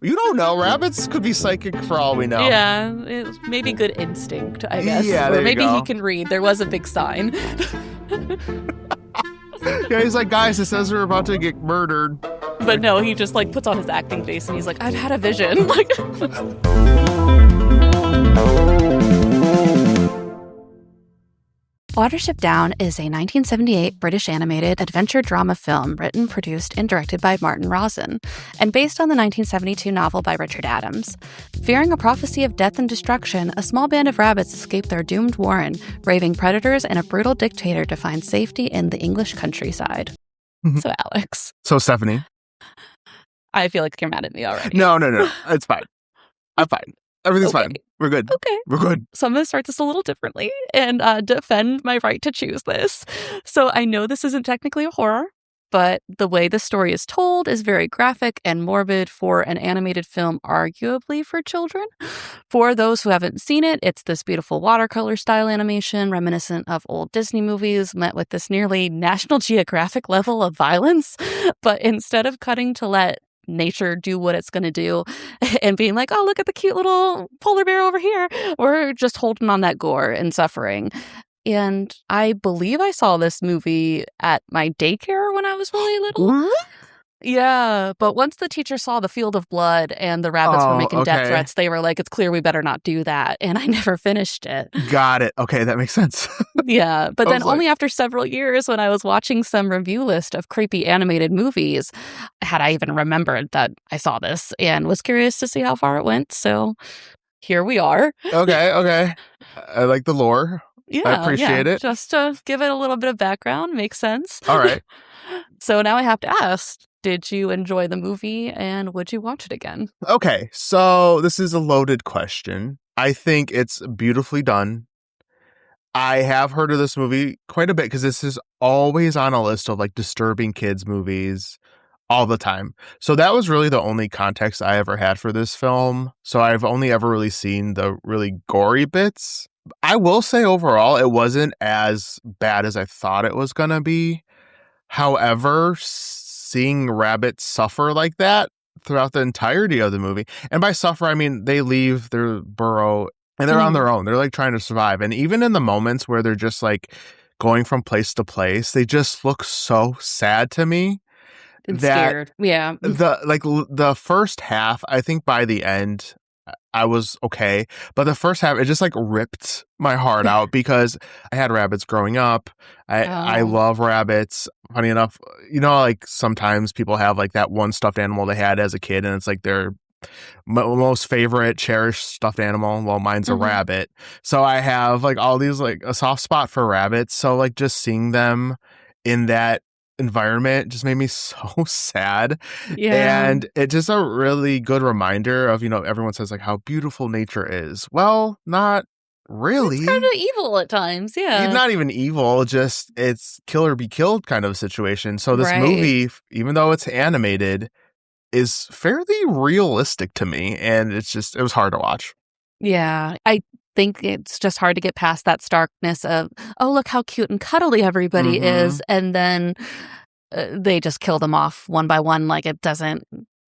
You don't know. Rabbits could be psychic for all we know. Yeah, it's maybe good instinct, I guess. Yeah, or there you maybe go. he can read. There was a big sign. Yeah, he's like, guys, it says we're about to get murdered. But no, he just like puts on his acting face and he's like, I've had a vision. Like, Watership Down is a 1978 British animated adventure drama film written, produced, and directed by Martin Rosen, and based on the 1972 novel by Richard Adams. Fearing a prophecy of death and destruction, a small band of rabbits escape their doomed warren, braving predators and a brutal dictator to find safety in the English countryside. So, Alex. So, Stephanie. I feel like you're mad at me already. No. It's fine. I'm fine. Everything's fine. We're good. Okay. We're good. So I'm going to start this a little differently and defend my right to choose this. So I know this isn't technically a horror, but the way the story is told is very graphic and morbid for an animated film, arguably for children. For those who haven't seen it, it's this beautiful watercolor style animation reminiscent of old Disney movies met with this nearly National Geographic level of violence. But instead of cutting to let nature do what it's going to do and being like, oh, look at the cute little polar bear over here, we're just holding on that gore and suffering. And I believe I saw this movie at my daycare when I was really little. Yeah, but once the teacher saw the field of blood and the rabbits were making death threats, they were like, it's clear we better not do that. And I never finished it. Got it. Okay, that makes sense. Yeah, but then only after several years when I was watching some review list of creepy animated movies, had I even remembered that I saw this and was curious to see how far it went. So here we are. Okay. I like the lore. Yeah, I appreciate it. Just to give it a little bit of background, makes sense. All right. So now I have to ask, did you enjoy the movie and would you watch it again? Okay, so this is a loaded question. I think it's beautifully done. I have heard of this movie quite a bit because this is always on a list of like disturbing kids movies all the time. So that was really the only context I ever had for this film. So I've only ever really seen the really gory bits. I will say overall, it wasn't as bad as I thought it was going to be. However, seeing rabbits suffer like that throughout the entirety of the movie, and by suffer, I mean they leave their burrow and they're on their own. They're like trying to survive. And even in the moments where they're just like going from place to place, they just look so sad to me. And scared. Yeah. The first half, I think by the end, I was okay. But the first half, it just like ripped my heart out because I had rabbits growing up. I love rabbits. Funny enough, like sometimes people have like that one stuffed animal they had as a kid and it's like their most favorite cherished stuffed animal. Well, mine's a rabbit. So I have like all these like a soft spot for rabbits. So like just seeing in that environment just made me so sad. Yeah. And it's just a really good reminder of, everyone says like how beautiful nature is. Well, not really. It's kind of evil at times, yeah. It's not even evil, just it's kill or be killed kind of situation. So this movie, even though it's animated, is fairly realistic to me. And it was hard to watch. Yeah. I think it's just hard to get past that starkness of, oh, look how cute and cuddly everybody is. And then they just kill them off one by one like it doesn't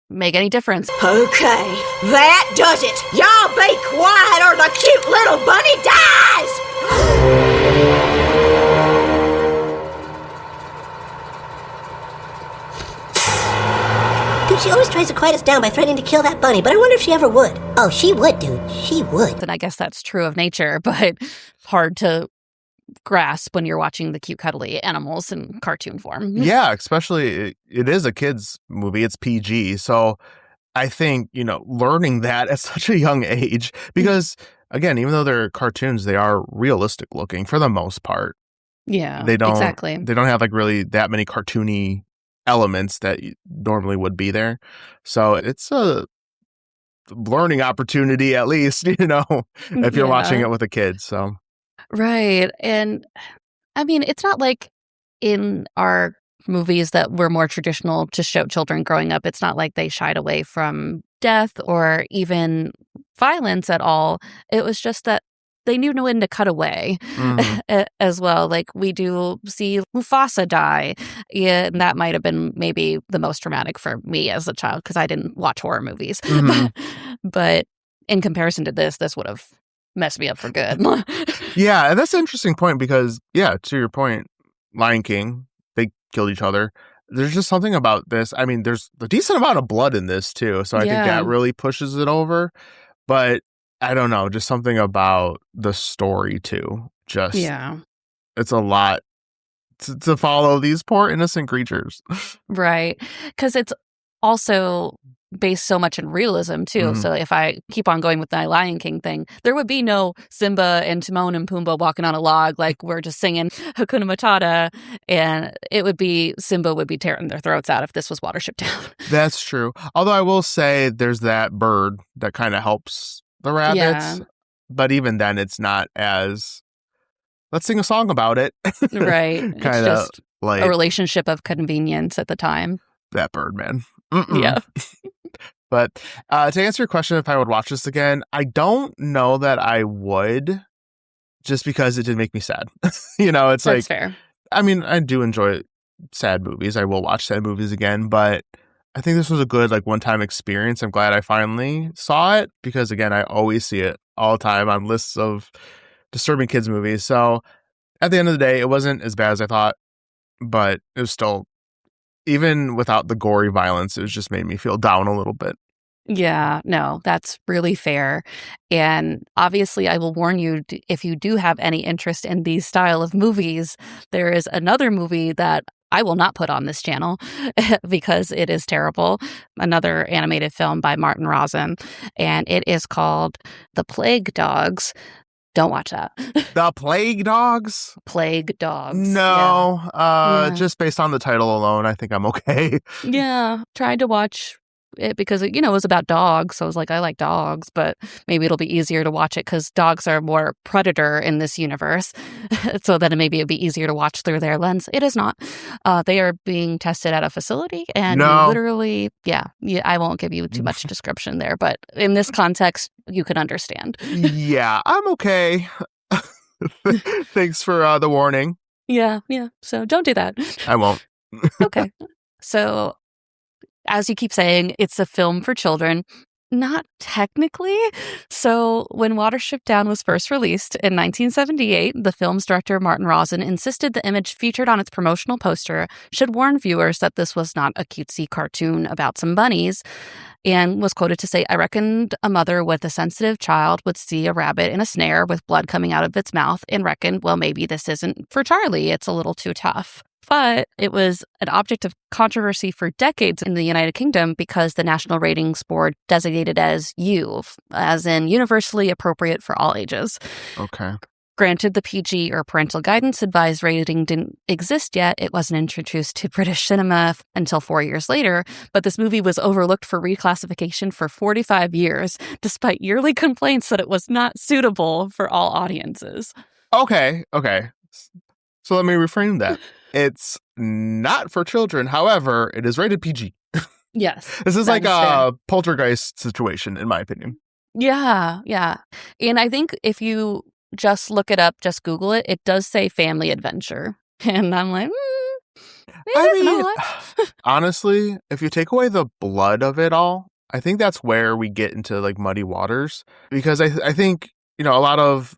make any difference. Okay, that does it. Y'all be quiet or the cute little bunny dies! Dude, she always tries to quiet us down by threatening to kill that bunny, but I wonder if she ever would. Oh, she would, dude. She would. And I guess that's true of nature, but hard to grasp when you're watching the cute cuddly animals in cartoon form. Yeah, especially it is a kids movie. It's PG. So I think, learning that at such a young age, because again, even though they're cartoons, they are realistic looking for the most part. Yeah, they don't exactly. They don't have like really that many cartoony elements that normally would be there. So it's a learning opportunity, at least, if you're watching it with a kid. So. Right. And I mean, it's not like in our movies that were more traditional to show children growing up, it's not like they shied away from death or even violence at all. It was just that they knew when to cut away as well. Like we do see Mufasa die. Yeah, and that might have been maybe the most traumatic for me as a child because I didn't watch horror movies. But in comparison to this would have messed me up for good. Yeah, and that's an interesting point because, yeah, to your point, Lion King, they killed each other. There's just something about this. I mean, there's a decent amount of blood in this too, so I think that really pushes it over. But I don't know, just something about the story too. Just it's a lot to follow these poor innocent creatures. Right, because it's also based so much in realism too. So if I keep on going with my Lion King thing, there would be no Simba and Timon and Pumbaa walking on a log like we're just singing Hakuna Matata, and it would be Simba would be tearing their throats out if this was Watership Down. That's true. Although I will say there's that bird that kind of helps the rabbits, but even then it's not as let's sing a song about it. Right. Kind of like a relationship of convenience at the time. That bird, man. Yeah. But to answer your question, if I would watch this again, I don't know that I would, just because it did make me sad. You know, it's That's like, fair. I mean, I do enjoy sad movies. I will watch sad movies again, but I think this was a good like one-time experience. I'm glad I finally saw it because, again, I always see it all the time on lists of disturbing kids movies. So at the end of the day, it wasn't as bad as I thought, but it was still, even without the gory violence, it was just made me feel down a little bit. Yeah, no, that's really fair. And obviously, I will warn you, if you do have any interest in these style of movies, there is another movie that I will not put on this channel because it is terrible. Another animated film by Martin Rosen, and it is called The Plague Dogs. Don't watch that. The Plague Dogs? Plague Dogs. No. Just based on the title alone, I think I'm okay. Yeah. Tried to watch it because, it was about dogs. So I was like, I like dogs, but maybe it'll be easier to watch it because dogs are more predator in this universe. So then maybe it'd be easier to watch through their lens. It is not. They are being tested at a facility and literally, I won't give you too much description there, but in this context, you can understand. Yeah, I'm okay. Thanks for the warning. Yeah. So don't do that. I won't. Okay. So as you keep saying, it's a film for children. Not technically. So when Watership Down was first released in 1978, the film's director, Martin Rosen, insisted the image featured on its promotional poster should warn viewers that this was not a cutesy cartoon about some bunnies, and was quoted to say, "I reckoned a mother with a sensitive child would see a rabbit in a snare with blood coming out of its mouth and reckon, well, maybe this isn't for Charlie. It's a little too tough." But it was an object of controversy for decades in the United Kingdom because the National Ratings Board designated as U, as in universally appropriate for all ages. Okay. Granted, the PG or parental guidance advised rating didn't exist yet. It wasn't introduced to British cinema until 4 years later, but this movie was overlooked for reclassification for 45 years, despite yearly complaints that it was not suitable for all audiences. Okay. So let me reframe that. It's not for children. However, it is rated PG. Yes. This is like a poltergeist situation, in my opinion. Yeah. And I think if you just look it up, just Google it, it does say family adventure. And I'm like, honestly, if you take away the blood of it all, I think that's where we get into like muddy waters. Because I think, a lot of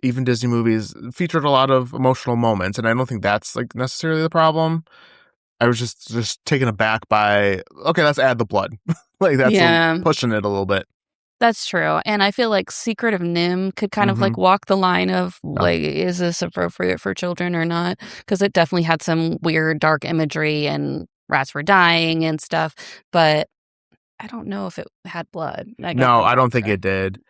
even Disney movies featured a lot of emotional moments, and I don't think that's like necessarily the problem. I was just taken aback by, okay, let's add the blood. Like that's pushing it a little bit. That's true. And I feel like Secret of Nim could kind of like walk the line of like, is this appropriate for children or not? Because it definitely had some weird dark imagery and rats were dying and stuff. But I don't know if it had blood. I don't think it did.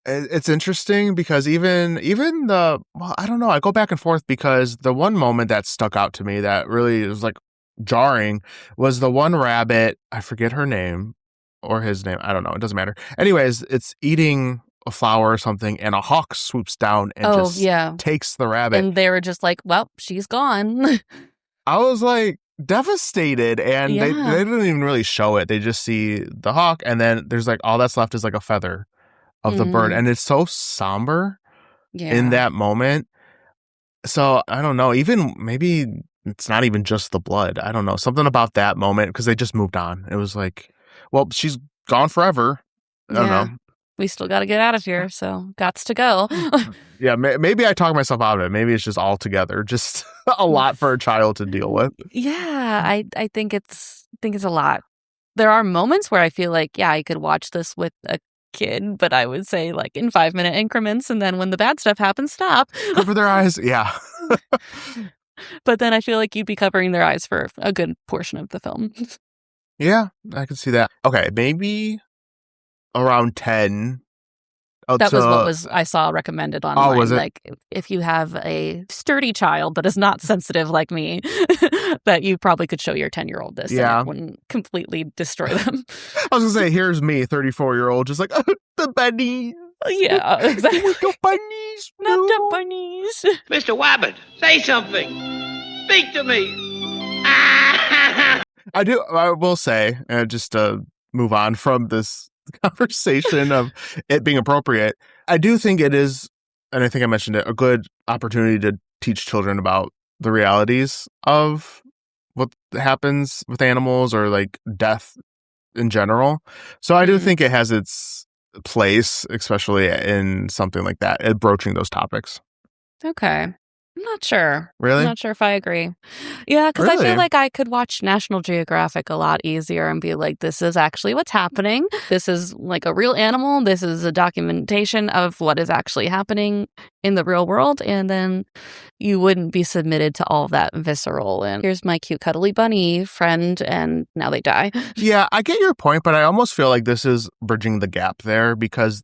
It's interesting because even I don't know, I go back and forth because the one moment that stuck out to me that really was like jarring was the one rabbit, I forget her name or his name, I don't know, it doesn't matter. Anyways, it's eating a flower or something and a hawk swoops down and takes the rabbit. And they were just like, well, she's gone. I was like devastated, and they didn't even really show it. They just see the hawk, and then there's like all that's left is like a feather of the bird, and it's so somber. in that moment. So I don't know, even maybe it's not even just the blood. I don't know, something about that moment, because they just moved on. It was like, well, she's gone forever. I don't know. We still got to get out of here, so gots to go. Yeah, maybe I talk myself out of it. Maybe it's just all together, just a lot for a child to deal with. Yeah, I think it's a lot. There are moments where I feel like, yeah, I could watch this with a kid, but I would say like in 5-minute increments, and then when the bad stuff happens, stop. Cover their eyes, yeah. But then I feel like you'd be covering their eyes for a good portion of the film. Yeah, I can see that. Okay, maybe around 10. That was what I saw recommended online. Oh, was it? Like, if you have a sturdy child that is not sensitive like me, that you probably could show your 10-year-old this. Yeah. And it wouldn't completely destroy them. I was going to say, here's me, 34-year-old, just like, the bunnies. Yeah, exactly. The bunnies. Not the bunnies. Mr. Wabbit, say something. Speak to me. I will say, just to move on from this conversation of it being appropriate, I do think it is, and I think I mentioned it, a good opportunity to teach children about the realities of what happens with animals or like death in general. So I do think it has its place, especially in something like that, at broaching those topics. Okay. I'm not sure. Really? I'm not sure if I agree. Yeah, because I Really? feel like I could watch National Geographic a lot easier and be like, this is actually what's happening. This is like a real animal. This is a documentation of what is actually happening in the real world. And then you wouldn't be submitted to all of that visceral. And here's my cute cuddly bunny friend, and now they die. Yeah, I get your point, but I almost feel like this is bridging the gap there, because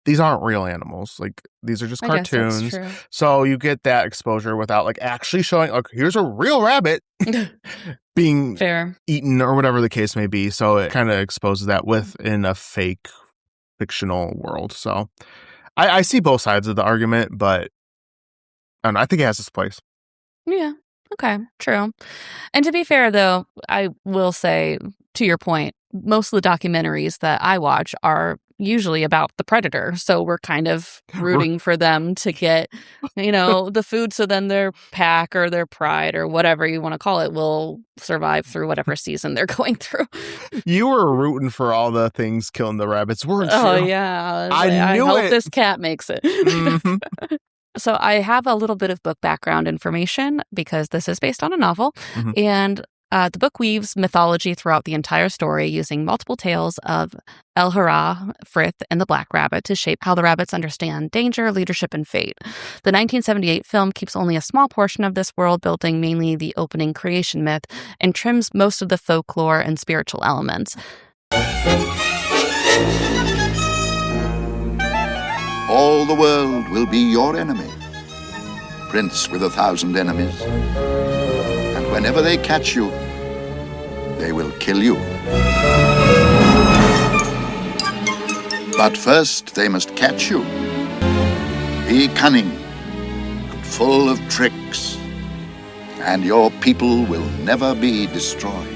these aren't real animals. Like, these are just I guess that's cartoons. true. So you get that exposure without like actually showing, like, here's a real rabbit being Fair. eaten or whatever the case may be. So it kind of exposes that within a fake fictional world. So I see both sides of the argument, but I don't know, I think it has its place. Yeah. Okay. True. And to be fair, though, I will say, to your point, most of the documentaries that I watch are usually about the predator. So we're kind of rooting for them to get, the food, so then their pack or their pride or whatever you want to call it will survive through whatever season they're going through. You were rooting for all the things killing the rabbits, weren't you? Oh, yeah. I knew hope it. this cat makes it. Mhm. So I have a little bit of book background information because this is based on a novel. Mhm. And the book weaves mythology throughout the entire story using multiple tales of El Hara, Frith, and the Black Rabbit to shape how the rabbits understand danger, leadership, and fate. The 1978 film keeps only a small portion of this world building, mainly the opening creation myth, and trims most of the folklore and spiritual elements. All the world will be your enemy, prince with 1,000 enemies. And whenever they catch you, they will kill you. But first they must catch you. Be cunning and full of tricks, and your people will never be destroyed.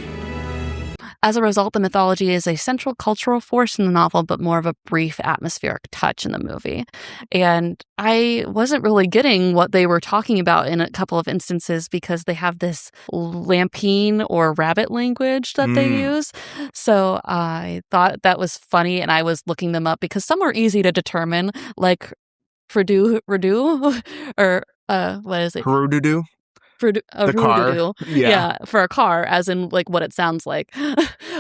As a result, the mythology is a central cultural force in the novel, but more of a brief atmospheric touch in the movie. And I wasn't really getting what they were talking about in a couple of instances because they have this Lapine or rabbit language that they use. So I thought that was funny, and I was looking them up because some were easy to determine, like Redu, or what is it? Harududu? For The car. Yeah, for a car, as in like what it sounds like.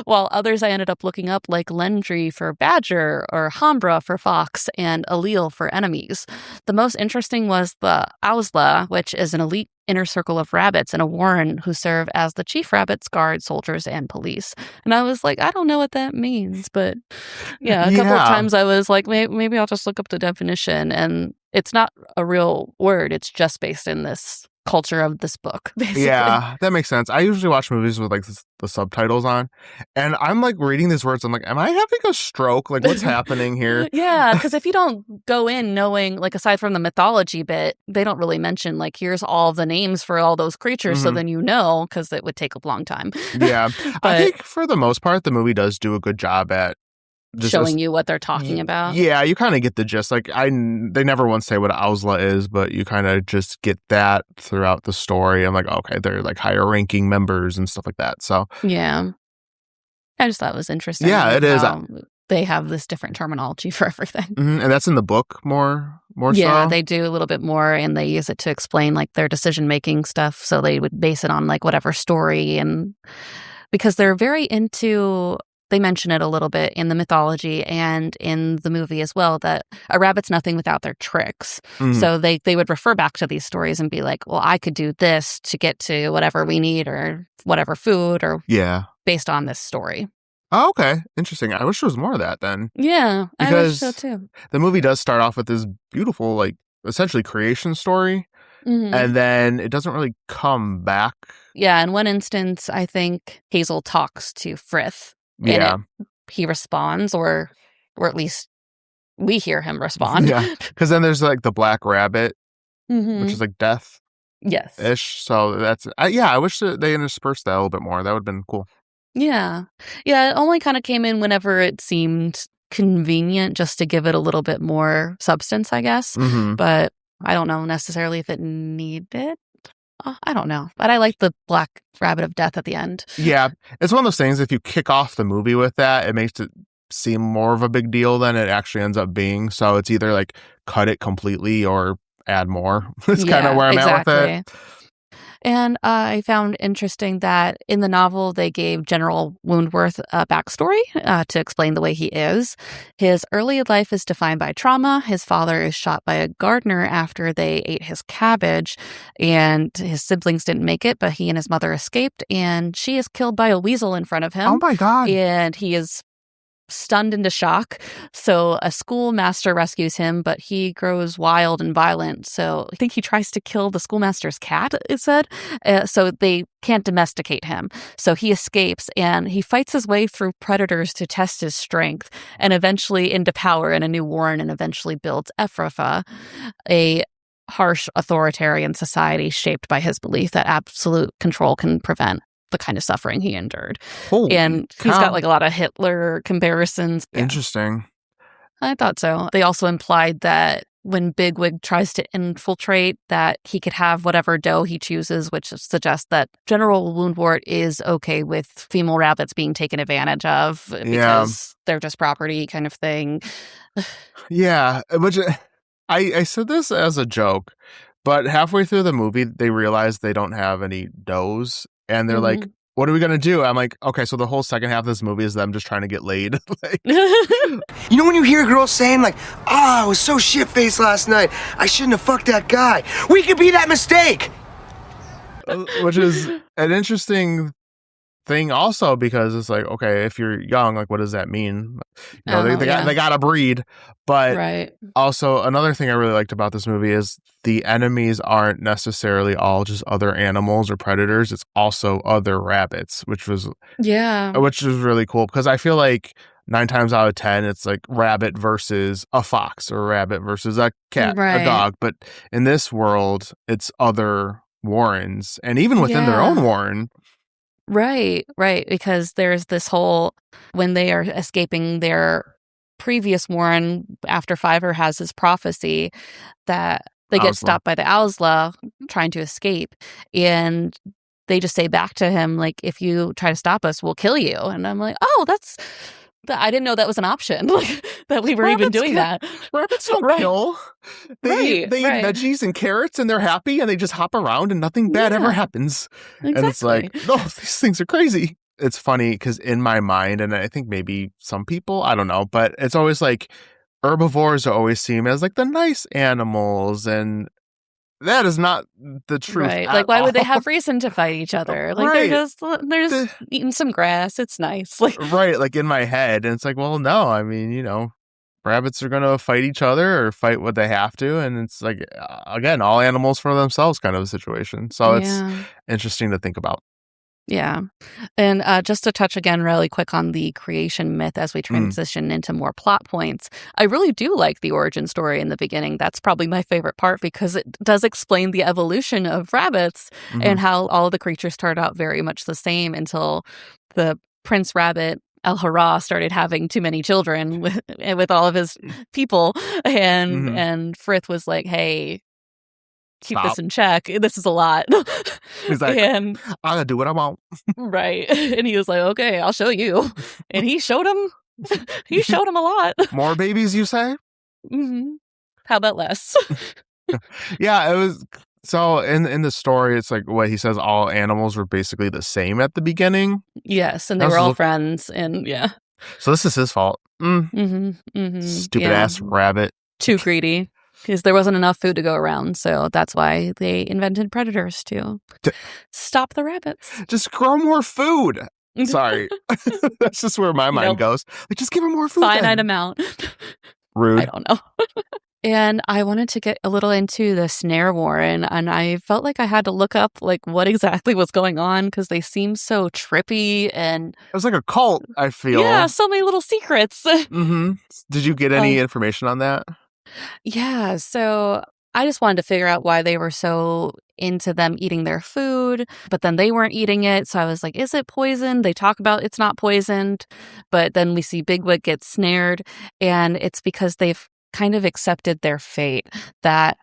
While others I ended up looking up, like Lendry for badger, or Hambra for fox, and Allele for enemies. The most interesting was the Ausla, which is an elite inner circle of rabbits in a warren who serve as the chief rabbit's guard, soldiers, and police. And I was like, I don't know what that means, but yeah, a couple of times I was like, maybe I'll just look up the definition, and it's not a real word. It's just based in this culture of this book, basically. Yeah, that makes sense. I usually watch movies with like the subtitles on, and I'm like reading these words. I'm like, am I having a stroke? Like, what's happening here? Yeah, because if you don't go in knowing, like, aside from the mythology bit, they don't really mention, like, here's all the names for all those creatures, so then because it would take a long time. Yeah. But I think for the most part, the movie does do a good job at showing you what they're talking about. Yeah, you kind of get the gist. Like they never once say what Ausla is, but you kind of just get that throughout the story. I'm like, okay, they're like higher ranking members and stuff like that. So yeah, I just thought it was interesting. Yeah, it is. They have this different terminology for everything. And that's in the book more yeah, so? they do a little bit more, and they use it to explain like their decision-making stuff. So they would base it on like whatever story, and because they're very into, they mention it a little bit in the mythology and in the movie as well, that a rabbit's nothing without their tricks. So they would refer back to these stories and be like, well, I could do this to get to whatever we need or whatever food or based on this story. Oh, okay. Interesting. I wish there was more of that then. Yeah, I wish so too. The movie does start off with this beautiful, like, essentially creation story. And then it doesn't really come back. Yeah, in one instance, I think Hazel talks to Frith. Yeah. He responds, or at least we hear him respond. Yeah, because then there's like the black rabbit, which is like death. Yes. Ish. So that's, I wish that they interspersed that a little bit more. That would have been cool. Yeah. Yeah, it only kind of came in whenever it seemed convenient just to give it a little bit more substance, I guess. But I don't know necessarily if it needed. I don't know. But I like the black rabbit of death at the end. Yeah. It's one of those things, if you kick off the movie with that, it makes it seem more of a big deal than it actually ends up being. So it's either like cut it completely or add more. It's kind of where I'm at with it. And I found interesting that in the novel, they gave General Woundworth a backstory to explain the way he is. His early life is defined by trauma. His father is shot by a gardener after they ate his cabbage, and his siblings didn't make it, but he and his mother escaped, and she is killed by a weasel in front of him. Oh my God. And he is stunned into shock. So a schoolmaster rescues him, but he grows wild and violent. So I think he tries to kill the schoolmaster's cat, it said. So they can't domesticate him. So he escapes and he fights his way through predators to test his strength and eventually into power in a new warren, and eventually builds Efrafa, a harsh authoritarian society shaped by his belief that absolute control can prevent the kind of suffering he endured. And he's got like a lot of Hitler comparisons. Yeah. Interesting. I thought so. They also implied that when Bigwig tries to infiltrate, that he could have whatever dough he chooses, which suggests that General Woundwort is okay with female rabbits being taken advantage of because they're just property kind of thing. Yeah, which I said this as a joke, but halfway through the movie, they realize they don't have any doughs. And they're like, what are we going to do? I'm like, okay, so the whole second half of this movie is them just trying to get laid. Like, you know when you hear girls saying like, I was so shit-faced last night. I shouldn't have fucked that guy. We could be that mistake. Which is an interesting thing also, because it's like, okay, if you're young, like, what does that mean? You know, they got to breed. But also another thing I really liked about this movie is the enemies aren't necessarily all just other animals or predators. It's also other rabbits, which was really cool, because I feel like 9 times out of 10, it's like rabbit versus a fox or rabbit versus a cat, a dog. But in this world, it's other warrens, and even within their own warren. Right. Because there's this whole, when they are escaping their previous warren after Fiver has his prophecy, that they get stopped by the Owsla trying to escape. And they just say back to him, like, if you try to stop us, we'll kill you. And I'm like, oh, I didn't know that was an option, like, that we were even doing that. Rabbits don't kill. They eat veggies and carrots, and they're happy, and they just hop around, and nothing bad ever happens. Exactly. And it's like, no, these things are crazy. It's funny, because in my mind, and I think maybe some people, I don't know, but it's always like herbivores are always seen as like the nice animals, and that is not the truth. Right. Like, why would they have reason to fight each other? Like, they're just eating some grass. It's nice. Like, right. Like, in my head. And it's like, well, no, I mean, you know, rabbits are going to fight each other or fight what they have to. And it's like, again, all animals for themselves kind of a situation. So it's interesting to think about. Yeah. And just to touch again really quick on the creation myth as we transition into more plot points, I really do like the origin story in the beginning. That's probably my favorite part, because it does explain the evolution of rabbits and how all the creatures start out very much the same until the Prince Rabbit El-Hurrah started having too many children with all of his people. And Frith was like, hey, keep Stop. this in check. This is a lot. He's like, and I'm going to do what I want. right. And he was like, okay, I'll show you. And he showed him. He showed him a lot. More babies, you say? How about less? Yeah, it was. So in the story, it's like what he says, all animals were basically the same at the beginning. Yes, and they were all friends, and yeah. So this is his fault. Stupid ass rabbit. Too greedy, because there wasn't enough food to go around. So that's why they invented predators to stop the rabbits. Just grow more food. Sorry. That's just where my mind goes. Like, just give him more food. Finite amount. Rude. I don't know. And I wanted to get a little into the snare warren, and I felt like I had to look up like what exactly was going on because they seemed so trippy and it was like a cult, I feel. Yeah, so many little secrets. Did you get any information on that? Yeah, so I just wanted to figure out why they were so into them eating their food, but then they weren't eating it. So I was like, is it poisoned? They talk about it's not poisoned, but then we see Bigwig get snared, and it's because they've kind of accepted their fate, that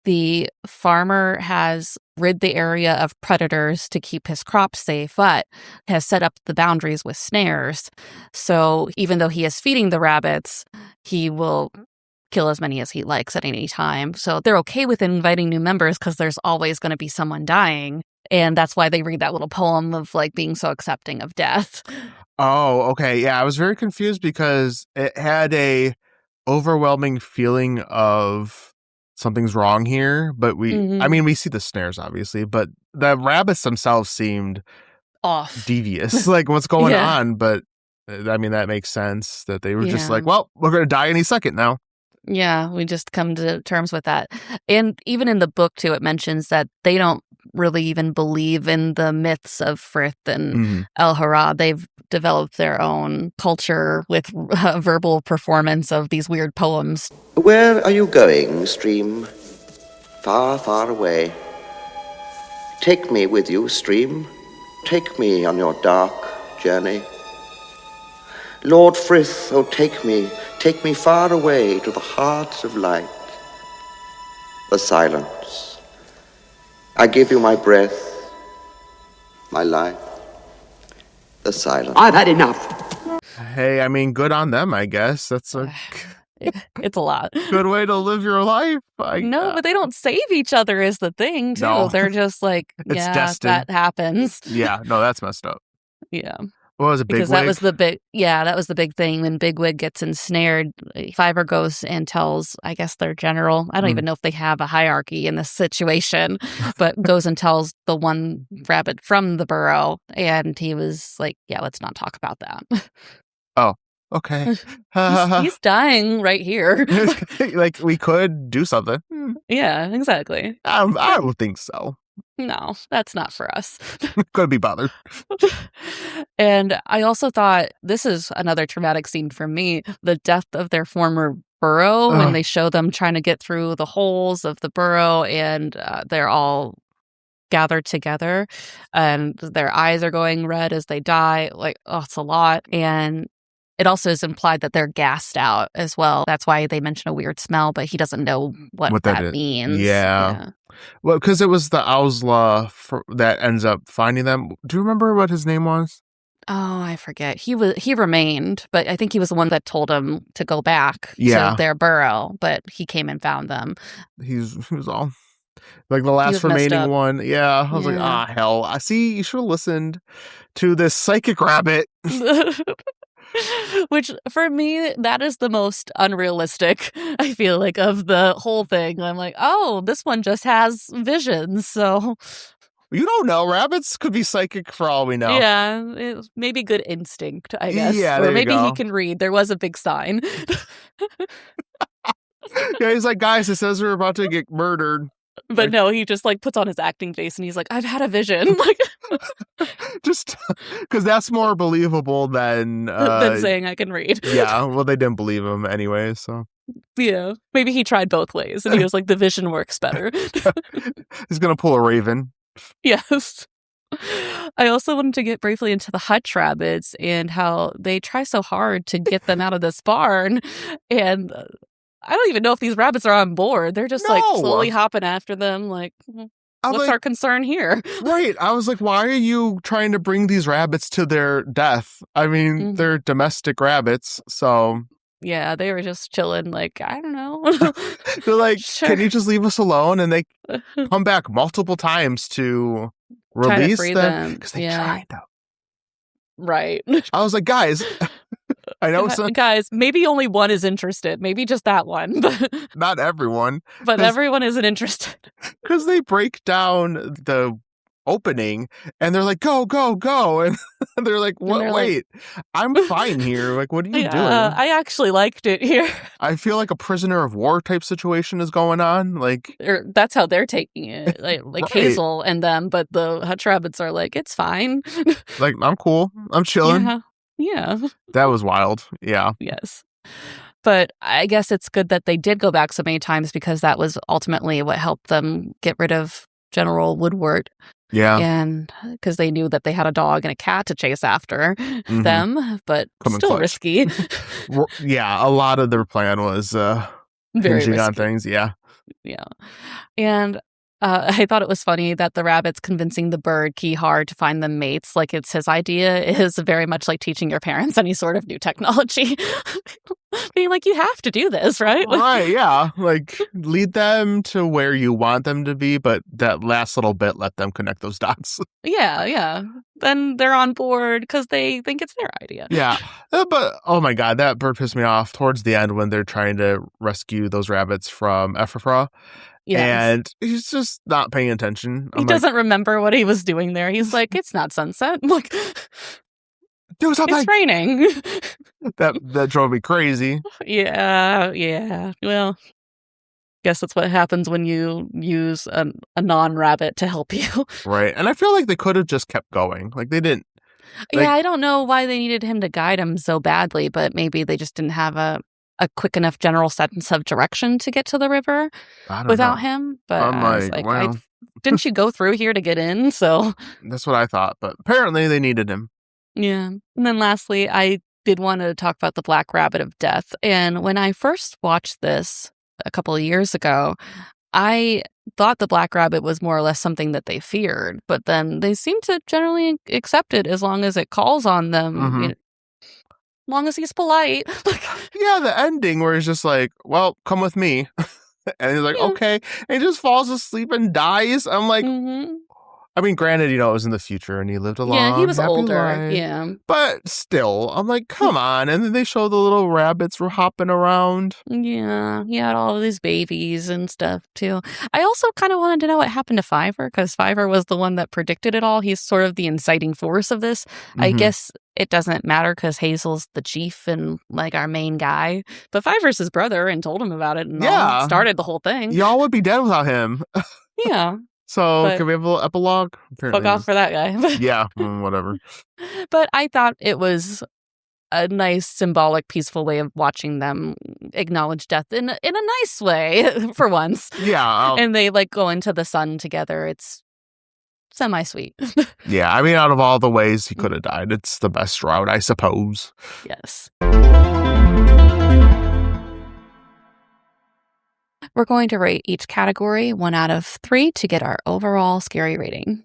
the farmer has rid the area of predators to keep his crops safe, but has set up the boundaries with snares. So even though he is feeding the rabbits, he will kill as many as he likes at any time. So they're okay with inviting new members because there's always going to be someone dying. And that's why they read that little poem of like being so accepting of death. Oh, okay. Yeah, I was very confused because it had a overwhelming feeling of something's wrong here, but I mean, we see the snares obviously, but the rabbits themselves seemed off, devious. Like, what's going on? But I mean, that makes sense that they were just like, well, we're going to die any second now. Yeah, we just come to terms with that. And even in the book too, it mentions that they don't really even believe in the myths of Frith and El-Hurrah. They've developed their own culture with verbal performance of these weird poems. Where are you going, stream? Far, far away. Take me with you, stream. Take me on your dark journey. Lord Frith, oh, take me far away to the hearts of light. The silence. I give you my breath, my life. The silence. I've had enough. Hey, I mean, good on them, I guess. That's a it's a lot. Good way to live your life. No, but they don't save each other is the thing, too. No. They're just like, yeah, destined. That happens. Yeah, no, that's messed up. Yeah. What was it, Bigwig? Because that was the big thing when Bigwig gets ensnared. Fiver goes and tells, I guess, their general. I don't even know if they have a hierarchy in this situation, but goes and tells the one rabbit from the burrow, and he was like, yeah, let's not talk about that. Oh, okay. he's dying right here. Like, we could do something. Yeah, exactly. I don't think so. No, that's not for us. Couldn't be bothered. And I also thought this is another traumatic scene for me, the death of their former burrow, when they show them trying to get through the holes of the burrow, and they're all gathered together and their eyes are going red as they die. Like, oh, it's a lot. And it also is implied that they're gassed out as well. That's why they mention a weird smell, but he doesn't know what that means. Yeah. Well, because it was the Owsla that ends up finding them. Do you remember what his name was? Oh, I forget. He remained, but I think he was the one that told him to go back to their burrow, but he came and found them. He was all like the last remaining one. Yeah. I was like, hell. I see. You should have listened to this psychic rabbit. Which, for me, that is the most unrealistic, I feel like, of the whole thing. I'm like, oh, this one just has visions, so... You don't know. Rabbits could be psychic for all we know. Yeah, maybe good instinct, I guess. Yeah, or maybe he can read. There was a big sign. Yeah, he's like, guys, it says we're about to get murdered. But no, he just like puts on his acting face and he's like, I've had a vision. Like, just because that's more believable than saying I can read. Yeah, well, they didn't believe him anyway, so. Yeah, maybe he tried both ways and he was like, the vision works better. He's gonna pull a raven. Yes. I also wanted to get briefly into the hutch rabbits and how they try so hard to get them out of this barn. And I don't even know if these rabbits are on board. They're just like No. slowly hopping after them. Like, what's like, our concern here? Right. I was like, why are you trying to bring these rabbits to their death? I mean, they're domestic rabbits, so. Yeah, they were just chilling, like, I don't know. They're like, Sure. can you just leave us alone? And they come back multiple times to Try to release free them them. because they Yeah. tried to. Right. I was like, guys, I know Guys, maybe only one is interested. Maybe just that one. not everyone, But everyone isn't interested. because they break down the opening and they're like, go, go, go. And they're like, what? they're like- Wait, I'm fine here. Like, what are you doing? I actually liked it here. I feel like a prisoner of war type situation is going on. Like, Or that's how they're taking it. Like Right. Hazel and them, but the hutch rabbits are like, it's fine. like I'm cool. I'm chilling. Yeah. That was wild. Yeah. Yes. But I guess it's good that they did go back so many times because that was ultimately what helped them get rid of General Woodward. Yeah. And because they knew that they had a dog and a cat to chase after them, but Coming still clutch. risky. Yeah. A lot of their plan was Very hinging on risky. things. Yeah. Yeah. And I thought it was funny that the rabbit's convincing the bird Keyhard to find them mates. Like it's his idea is very much like teaching your parents any sort of new technology. Being like, you have to do this, right? Right. Yeah. Like lead them to where you want them to be, but that last little bit, let them connect those dots. Yeah. Then they're on board because they think it's their idea. Yeah. But oh my God, that bird pissed me off towards the end when they're trying to rescue those rabbits from Efrafa. Yes. And he's just not paying attention. He doesn't remember what he was doing there. He's like, it's not sunset. Like, do something. it's raining. That drove me crazy. Yeah. Well, guess that's what happens when you use a non-rabbit to help you. Right. And I feel like they could have just kept going. Like they didn't. Yeah, I don't know why they needed him to guide him so badly, but maybe they just didn't have a quick enough general sense of direction to get to the river without him. But I'm I was like, like, well. didn't you go through here to get in? So That's what I thought. But apparently they needed him. yeah. And then lastly, I did want to talk about the Black Rabbit of Death. And when I first watched this a couple of years ago, I thought the Black Rabbit was more or less something that they feared, but then they seem to generally accept it as long as it calls on them, you know, as long as he's polite. Yeah, the ending where he's just like, well, come with me. And he's like, okay. And he just falls asleep and dies. I'm like, I mean, granted, it was in the future and he lived a long, Yeah, he was happy older. life. Yeah. But still, I'm like, come on. And then they show the little rabbits were hopping around. Yeah, he had all of his babies and stuff too. I also kind of wanted to know what happened to Fiverr because Fiverr was the one that predicted it all. He's sort of the inciting force of this. I guess it doesn't matter because Hazel's the chief and like our main guy, but Fiverr's his brother and told him about it and all, started the whole thing. Y'all would be dead without him. Yeah. So But- can we have a little epilogue? Fuck off for that guy. Yeah, whatever. But I thought it was a nice, symbolic, peaceful way of watching them acknowledge death in a nice way for once. Yeah. And they like go into the sun together. It's semi-sweet. Yeah, I mean, out of all the ways he could have died, it's the best route, I suppose. Yes. We're going to rate each category 1 out of 3 to get our overall scary rating.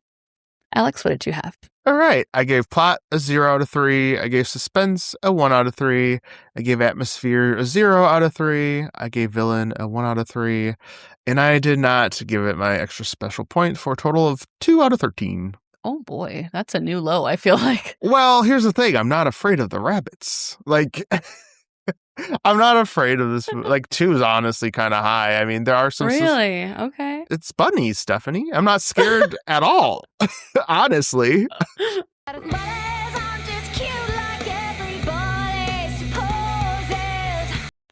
Alex, what did you have? All right. I gave plot a 0 out of 3. I gave suspense a 1 out of 3. I gave atmosphere a 0 out of 3. I gave villain a 1 out of 3. And I did not give it my extra special point for a total of 2 out of 13. Oh boy, that's a new low, I feel like. Well, here's the thing. I'm not afraid of the rabbits. Like, I'm not afraid of this. Like, 2 is honestly kind of high. I mean, there are some... Really? Okay. It's bunnies, Stephanie. I'm not scared at all. Honestly.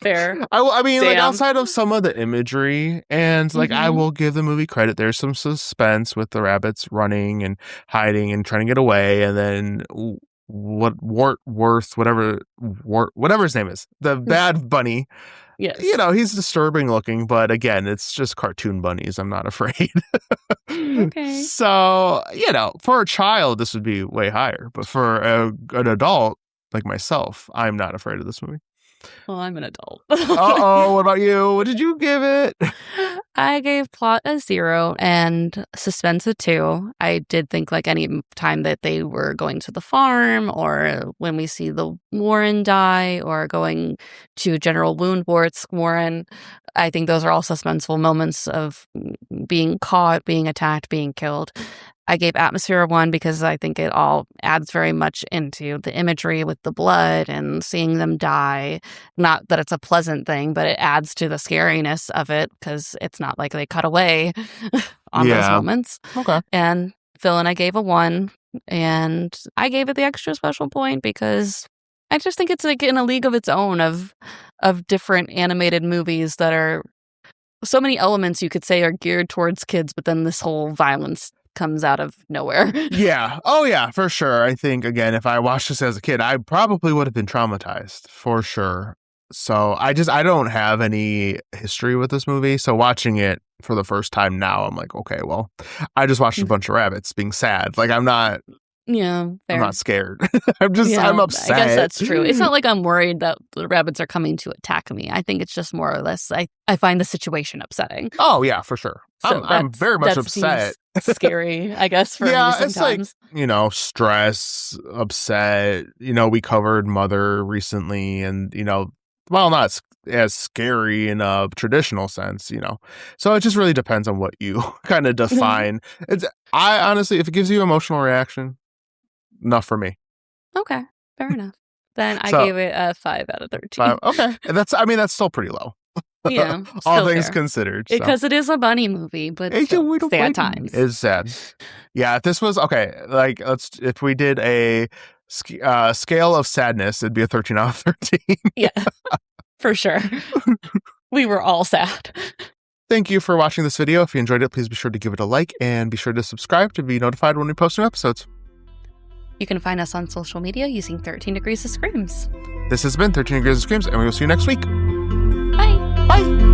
Fair. I mean, like, Damn. outside of some of the imagery, and like, I will give the movie credit. There's some suspense with the rabbits running and hiding and trying to get away, and then whatever his name is, the bad bunny, Yes. He's disturbing looking, but again, it's just cartoon bunnies. I'm not afraid. Okay. So, for a child, this would be way higher. But for an adult like myself, I'm not afraid of this movie. Well, I'm an adult. Uh-oh, what about you? What did you give it? I gave plot a 0 and suspense a 2. I did think like any time that they were going to the farm or when we see the Warren die or going to General Woundworth's Warren, I think those are all suspenseful moments of being caught, being attacked, being killed. I gave atmosphere a 1 because I think it all adds very much into the imagery with the blood and seeing them die. Not that it's a pleasant thing, but it adds to the scariness of it because it's not like they cut away on those moments. Okay. And Phil and I gave a 1, and I gave it the extra special point because I just think it's like in a league of its own of different animated movies that are so many elements you could say are geared towards kids, but then this whole violence comes out of nowhere. Yeah. Oh, yeah, for sure. I think, again, if I watched this as a kid, I probably would have been traumatized for sure. So I don't have any history with this movie. So watching it for the first time now, I'm like, okay, well, I just watched a bunch of rabbits being sad. Like, I'm not scared. I'm upset. I guess that's true. It's not like I'm worried that the rabbits are coming to attack me. I think it's just more or less, I find the situation upsetting. Oh, yeah, for sure. So I'm very much upset. Scary, I guess, for me sometimes. It's like, stress, upset. We covered Mother recently and, well, not as scary in a traditional sense, So it just really depends on what you kind of define. I honestly, if it gives you emotional reaction, enough for me. Okay, fair enough. Then I gave it a 5 out of 13. 5, okay. That's still pretty low. Yeah. All things considered. Because it is a bunny movie, but still sad times. It's sad. Yeah, if this was, okay, like, if we did a scale of sadness, it'd be a 13 out of 13. Yeah, for sure. We were all sad. Thank you for watching this video. If you enjoyed it, please be sure to give it a like and be sure to subscribe to be notified when we post new episodes. You can find us on social media using 13 Degrees of Screams. This has been 13 Degrees of Screams, and we will see you next week. Bye. Bye.